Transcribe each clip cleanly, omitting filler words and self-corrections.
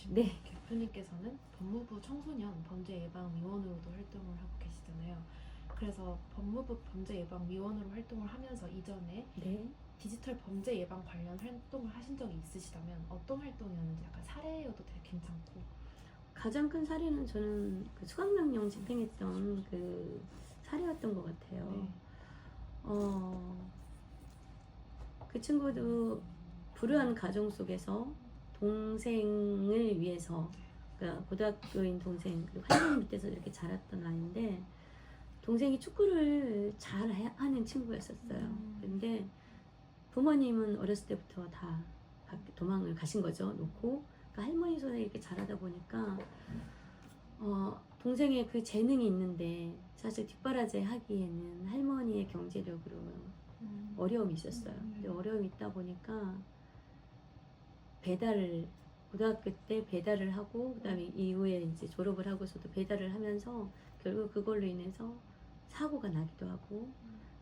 네. 대표님께서는 법무부 청소년 범죄예방위원으로도 활동을 하고 계시잖아요. 그래서 법무부 범죄예방위원으로 활동을 하면서 이전에 네. 디지털 범죄 예방 관련 활동을 하신 적이 있으시다면 어떤 활동이었는지 약간 사례여도 되게 괜찮고. 가장 큰 사례는 저는 그 수강명령 집행했던 그 사례였던 것 같아요. 네. 그 친구도 불우한 가정 속에서 동생을 위해서, 그러니까 고등학교인 동생, 그리고 할머니 밑에서 이렇게 자랐던 아이인데, 동생이 축구를 잘 하는 친구였었어요. 근데 부모님은 어렸을 때부터 다 도망을 가신 거죠. 놓고. 그러니까 할머니 손에 이렇게 자라다 보니까 동생의 그 재능이 있는데 사실 뒷바라지 하기에는 할머니의 경제력으로 어려움이 있었어요. 근데 어려움이 있다 보니까 배달을, 고등학교 때 배달을 하고, 그 다음에 이후에 이제 졸업을 하고서도 배달을 하면서 결국 그걸로 인해서 사고가 나기도 하고,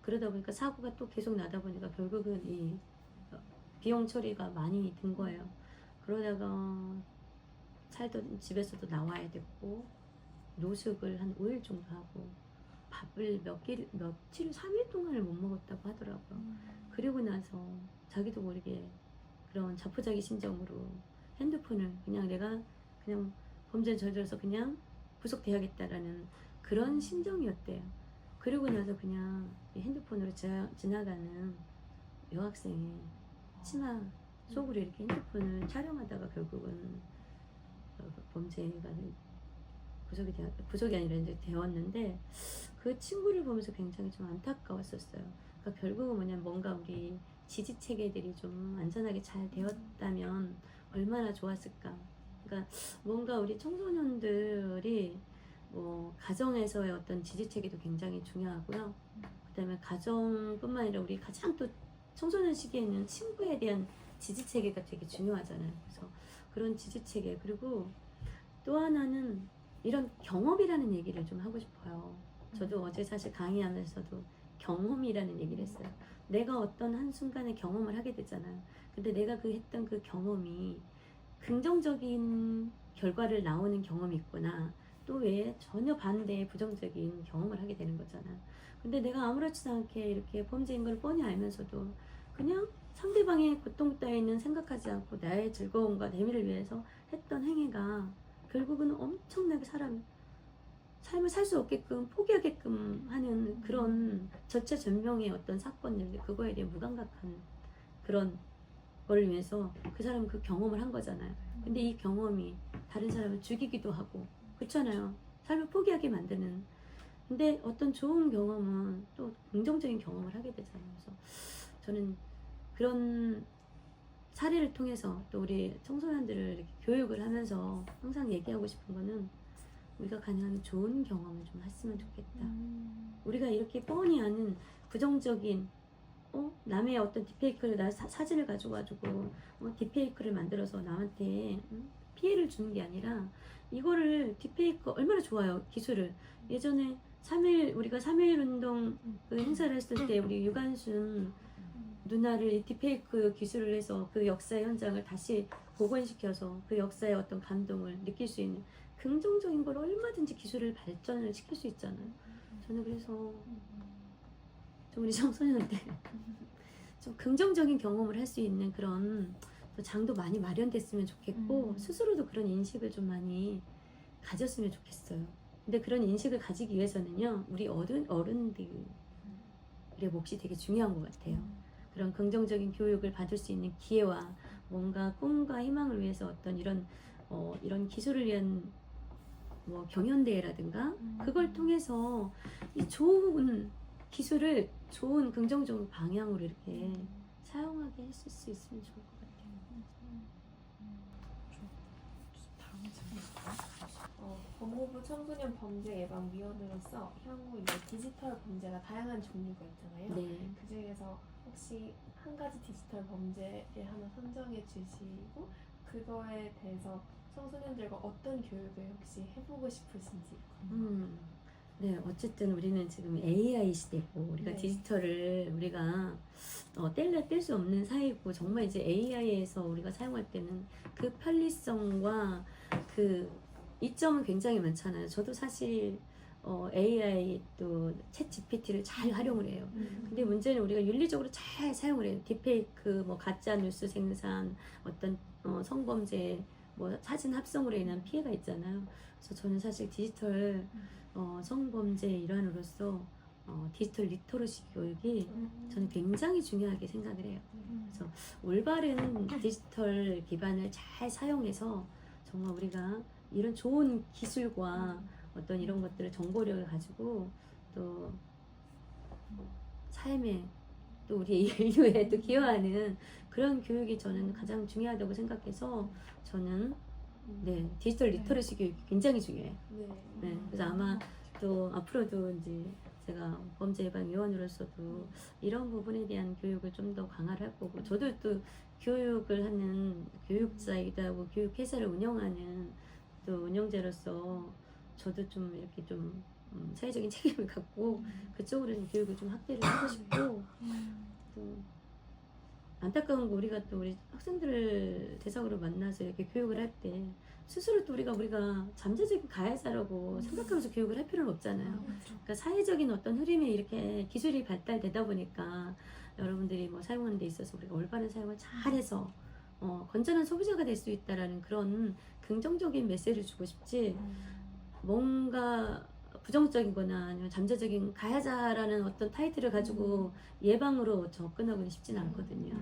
그러다 보니까 사고가 또 계속 나다 보니까 결국은 이 비용 처리가 많이 든 거예요. 그러다가 살던 집에서도 나와야 됐고, 노숙을 한 5일 정도 하고, 밥을 며칠, 3일 동안을 못 먹었다고 하더라고요. 그리고 나서 자기도 모르게 그런 자포자기 심정으로 핸드폰을 그냥 내가 그냥 범죄에 저질러서 그냥 구속돼야겠다라는 그런 심정이었대요. 그리고 나서 그냥 핸드폰으로 지나가는 여학생의 치마 속으로 이렇게 핸드폰을 촬영하다가 결국은 범죄가 구속이 아니라 이제 되었는데, 그 친구를 보면서 굉장히 좀 안타까웠었어요. 그러니까 결국은 뭐냐면 뭔가 우리 지지 체계들이 좀 안전하게 잘 되었다면 얼마나 좋았을까. 그러니까 뭔가 우리 청소년들이 뭐 가정에서의 어떤 지지 체계도 굉장히 중요하고요. 그다음에 가정뿐만 아니라 우리 가장 또 청소년 시기에는 친구에 대한 지지 체계가 되게 중요하잖아요. 그래서 그런 지지 체계, 그리고 또 하나는 이런 경험이라는 얘기를 좀 하고 싶어요. 저도 어제 사실 강의하면서도 경험이라는 얘기를 했어요. 내가 어떤 한순간에 경험을 하게 되잖아요. 근데 내가 했던 그 경험이 긍정적인 결과를 나오는 경험이 있구나. 또 왜 전혀 반대의 부정적인 경험을 하게 되는 거잖아요. 근데 내가 아무렇지도 않게 이렇게 범죄인 걸 뻔히 알면서도 그냥 상대방의 고통 따위는 생각하지 않고 나의 즐거움과 내미를 위해서 했던 행위가 결국은 엄청나게 삶을 살 수 없게끔 포기하게끔 하는 그런 절체절명의 어떤 사건들, 그거에 대해 무감각한 그런 걸 위해서 그 사람은 그 경험을 한 거잖아요. 근데 이 경험이 다른 사람을 죽이기도 하고 그렇잖아요. 삶을 포기하게 만드는. 근데 어떤 좋은 경험은 또 긍정적인 경험을 하게 되잖아요. 그래서 저는 그런 사례를 통해서 또 우리 청소년들을 이렇게 교육을 하면서 항상 얘기하고 싶은 거는, 우리가 가능한 좋은 경험을 좀 했으면 좋겠다. 우리가 이렇게 뻔히 아는 부정적인 남의 어떤 딥페이크를, 사진을 가지고 딥페이크를 만들어서 남한테 피해를 주는 게 아니라, 이거를 딥페이크 얼마나 좋아요, 기술을. 예전에 우리가 3.1 운동 그 행사를 했을 때 우리 유관순 누나를 딥페이크 기술을 해서 그 역사의 현장을 다시 복원시켜서 그 역사의 어떤 감동을 느낄 수 있는 긍정적인 걸 얼마든지 기술을 발전을 시킬 수 있잖아요. 저는 그래서 좀 우리 청소년들 좀 긍정적인 경험을 할 수 있는 그런 또 장도 많이 마련됐으면 좋겠고, 스스로도 그런 인식을 좀 많이 가졌으면 좋겠어요. 근데 그런 인식을 가지기 위해서는요, 우리 어른들의 몫이 되게 중요한 것 같아요. 그런 긍정적인 교육을 받을 수 있는 기회와 뭔가 꿈과 희망을 위해서 어떤 이런 기술을 위한 뭐 경연대회라든가 그걸 통해서 이 좋은 기술을 좋은 긍정적인 방향으로 이렇게 사용하게 했을 수 있으면 좋을 것 같아요. 다음 질문. 법무부 청소년 범죄 예방위원으로서 향후 이제 디지털 범죄가 다양한 종류가 있잖아요. 네. 그 중에서 혹시 한 가지 디지털 범죄를 하나 선정해 주시고 그거에 대해서 청소년들과 어떤 교육을 혹시 해보고 싶으신지. 네, 어쨌든 우리는 지금 AI 시대고 우리가 네. 디지털을 우리가 뗄 수 없는 사이고 정말 이제 AI에서 우리가 사용할 때는 그 편리성과 그 이점은 굉장히 많잖아요. 저도 사실 AI 또 챗 GPT를 잘 활용을 해요. 근데 문제는 우리가 윤리적으로 잘 사용을 해요. 딥페이크, 뭐 가짜 뉴스 생산, 어떤 성범죄, 뭐 사진 합성으로 인한 피해가 있잖아요. 그래서 저는 사실 디지털 성범죄 일환으로서 디지털 리터러시 교육이 저는 굉장히 중요하게 생각을 해요. 그래서 올바른 디지털 기반을 잘 사용해서 정말 우리가 이런 좋은 기술과 어떤 이런 것들을 정보력을 가지고 또 삶에 또 우리 인류에 또 기여하는 그런 교육이 저는 가장 중요하다고 생각해서 저는 네, 디지털 리터러시 교육이 굉장히 중요해요. 네, 그래서 아마 또 앞으로도 이제 제가 범죄 예방 요원으로서도 이런 부분에 대한 교육을 좀 더 강화를 할 거고, 저도 또 교육을 하는 교육자이기도 하고 교육 회사를 운영하는 또 운영자로서 저도 좀 이렇게 좀 사회적인 책임을 갖고 그쪽으로 좀 교육을 좀 확대를 하고 싶고, 또 안타까운 거 우리가 또 우리 학생들을 대상으로 만나서 이렇게 교육을 할 때 스스로 또 우리가 잠재적인 가해자라고 생각하면서 교육을 할 필요는 없잖아요. 그러니까 사회적인 어떤 흐름에 이렇게 기술이 발달되다 보니까 여러분들이 뭐 사용하는 데 있어서 우리가 올바른 사용을 잘해서 건전한 소비자가 될 수 있다라는 그런 긍정적인 메시지를 주고 싶지, 뭔가 부정적이거나 아니면 잠재적인 가해자라는 어떤 타이틀을 가지고 예방으로 접근하고는 쉽지는 않거든요.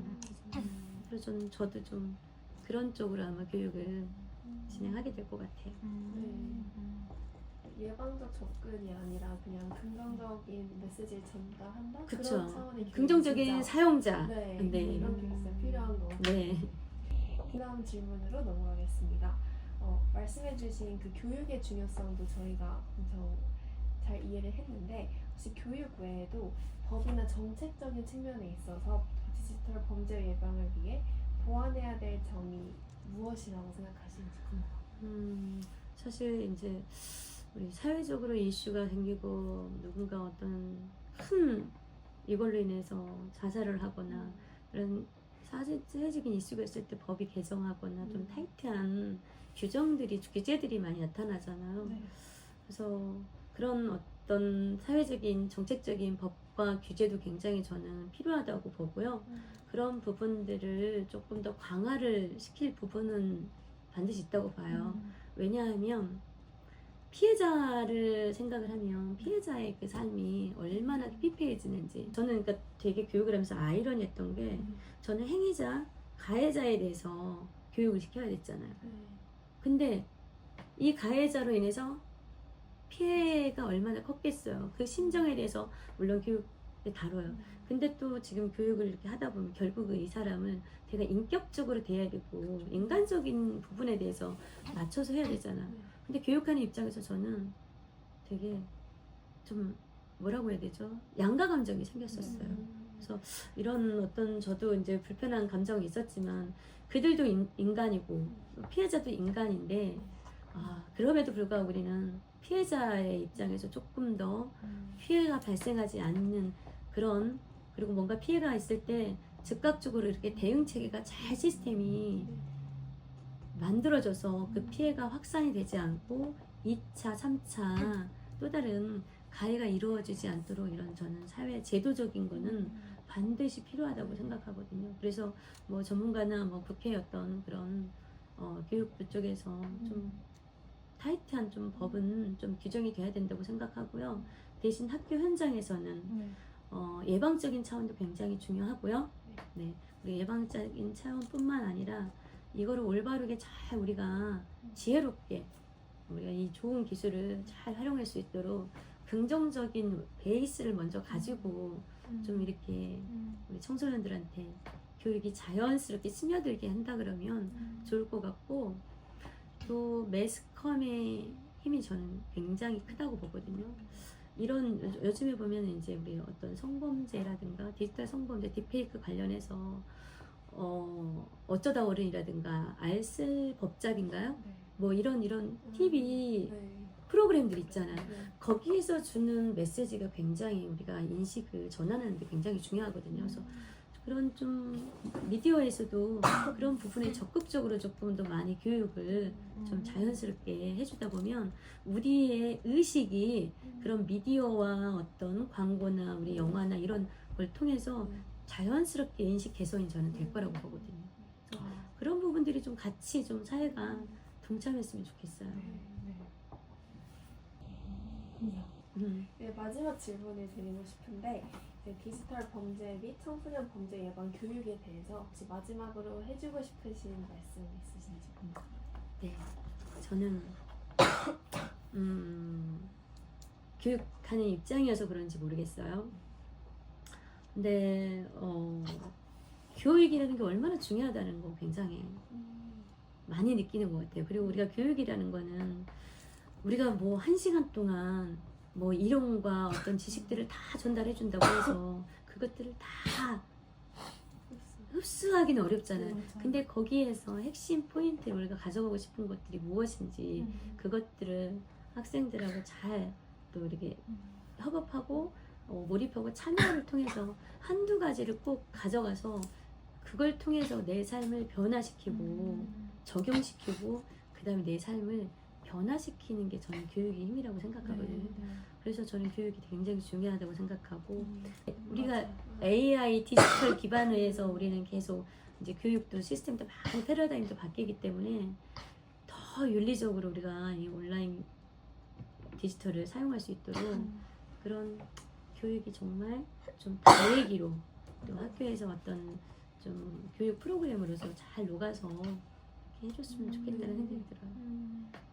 그래서 저도 좀 그런 쪽으로 아마 교육을 진행하게 될 것 같아요. 예방적 접근이 아니라 그냥 긍정적인 메시지를 전달한다? 그쵸. 그런 차원의 교육이 긍정적인 진짜 사용자. 네, 네. 이런 게 진짜 필요한 것 같아요. 네. 다음 질문으로 넘어가겠습니다. 말씀해주신 그 교육의 중요성도 저희가 엄청 잘 이해를 했는데, 혹시 교육 외에도 법이나 정책적인 측면에 있어서 디지털 범죄 예방을 위해 보완해야 될 점이 무엇이라고 생각하시는지 궁금합니다. 사실 이제 우리 사회적으로 이슈가 생기고 누군가 어떤 큰 이걸로 인해서 자살을 하거나 그런 사회적인 이슈가 있을 때 법이 개정하거나 좀 타이트한 규제들이 많이 나타나잖아요. 그래서 그런 어떤 사회적인 정책적인 법과 규제도 굉장히 저는 필요하다고 보고요. 그런 부분들을 조금 더 강화를 시킬 부분은 반드시 있다고 봐요. 왜냐하면 피해자를 생각을 하면 피해자의 그 삶이 얼마나 피폐해지는지, 저는 그러니까 되게 교육을 하면서 아이러니했던 게, 저는 행위자, 가해자에 대해서 교육을 시켜야 됐잖아요. 근데 이 가해자로 인해서 피해가 얼마나 컸겠어요. 그 심정에 대해서 물론 교육에 다뤄요. 근데 또 지금 교육을 이렇게 하다 보면 결국 이 사람을 되게 인격적으로 대해야 되고 인간적인 부분에 대해서 맞춰서 해야 되잖아. 근데 교육하는 입장에서 저는 되게 좀 뭐라고 해야 되죠? 양가 감정이 생겼었어요. 그래서 이런 어떤 저도 이제 불편한 감정이 있었지만 그들도 인간이고 피해자도 인간인데, 그럼에도 불구하고 우리는 피해자의 입장에서 조금 더 피해가 발생하지 않는 그런, 그리고 뭔가 피해가 있을 때 즉각적으로 이렇게 대응 체계가 잘 시스템이 만들어져서 그 피해가 확산이 되지 않고 2차, 3차 또 다른 가해가 이루어지지 않도록 이런 저는 사회 제도적인 거는 반드시 필요하다고 생각하거든요. 그래서 뭐 전문가나 뭐 국회의 어떤 그런 교육부 쪽에서 좀 타이트한 좀 법은 좀 규정이 돼야 된다고 생각하고요. 대신 학교 현장에서는 예방적인 차원도 굉장히 중요하고요. 네, 우리 예방적인 차원뿐만 아니라 이거를 올바르게 잘 우리가 지혜롭게 우리가 이 좋은 기술을 잘 활용할 수 있도록 긍정적인 베이스를 먼저 가지고 좀 이렇게 우리 청소년들한테 교육이 자연스럽게 스며들게 한다 그러면 좋을 것 같고, 또 매스컴의 힘이 저는 굉장히 크다고 보거든요. 이런 요즘에 보면 이제 우리 어떤 성범죄라든가 디지털 성범죄, 딥페이크 관련해서 어쩌다 어른이라든가 알쓸 법작인가요? 뭐 이런 팁이 프로그램들 있잖아요. 네. 거기에서 주는 메시지가 굉장히 우리가 인식을 전환하는 데 굉장히 중요하거든요. 그래서 그런 좀 미디어에서도 그런 부분에 적극적으로 조금 더 많이 교육을 좀 자연스럽게 해주다 보면 우리의 의식이 그런 미디어와 어떤 광고나 우리 영화나 이런 걸 통해서 자연스럽게 인식 개선이 저는 될 거라고 보거든요. 그래서 그런 부분들이 좀 같이 좀 사회가 동참했으면 좋겠어요. 네, 마지막 질문을 드리고 싶은데 이제 디지털 범죄 및 청소년 범죄 예방 교육에 대해서 혹시 마지막으로 해주고 싶으신 말씀 있으신지 궁금합니다. 네, 저는 교육하는 입장이어서 그런지 모르겠어요. 근데 교육이라는 게 얼마나 중요하다는 거 굉장히 많이 느끼는 것 같아요. 그리고 우리가 교육이라는 거는 우리가 뭐 1시간 동안 뭐 이론과 어떤 지식들을 다 전달해 준다고 해서 그것들을 다 흡수하기는 어렵잖아요. 근데 거기에서 핵심 포인트를 우리가 가져가고 싶은 것들이 무엇인지 그것들을 학생들하고 잘 또 이렇게 협업하고 몰입하고 참여를 통해서 한두 가지를 꼭 가져가서 그걸 통해서 내 삶을 변화시키고 적용시키고 그 다음에 내 삶을 변화시키는 게 저는 교육의 힘이라고 생각하거든요. 그래서 저는 교육이 굉장히 중요하다고 생각하고 우리가 AI 디지털 기반으로 해서 우리는 계속 이제 교육도 시스템도 많이 패러다임도 바뀌기 때문에 더 윤리적으로 우리가 이 온라인 디지털을 사용할 수 있도록 그런 교육이 정말 좀 다얘기로 또 학교에서 어떤 좀 교육 프로그램으로서 잘 녹아서 이렇게 해줬으면 좋겠다는 생각이 들어요.